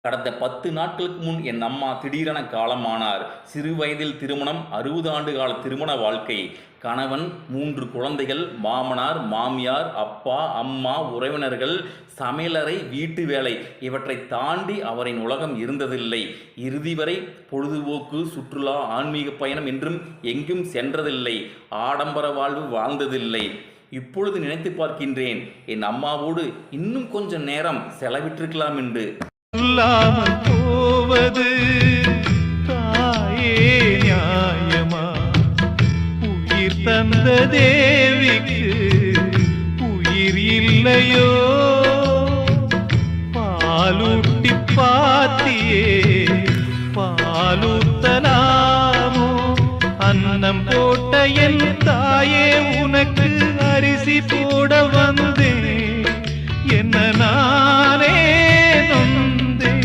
கடந்த 10 நாட்களுக்கு முன் என் அம்மா திடீரென காலமானார். சிறு வயதில் திருமணம், 60 ஆண்டு கால திருமண வாழ்க்கை, கணவன், 3 குழந்தைகள், மாமனார், மாமியார், அப்பா, அம்மா, உறவினர்கள், சமையலறை, வீட்டு வேலை இவற்றை தாண்டி அவரின் உலகம் இருந்ததில்லை. இறுதி வரை பொழுதுபோக்கு, சுற்றுலா, ஆன்மீக பயணம் என்றும் எங்கும் சென்றதில்லை. ஆடம்பர வாழ்வு வாழ்ந்ததில்லை. இப்பொழுது நினைத்து பார்க்கின்றேன், என் அம்மாவோடு இன்னும் கொஞ்சம் நேரம் செலவிட்டிருக்கலாம் என்று. சொல்லாமல் போவது தாயே நியாயமா? உயிர் தந்த தேவிக்கு உயிர் இல்லையோ? பாலூட்டி பாத்தியே பாலூத்தலாமோ? அன்னம் போட்ட என் தாயே, உனக்கு அரிசி போட வந்தேன்.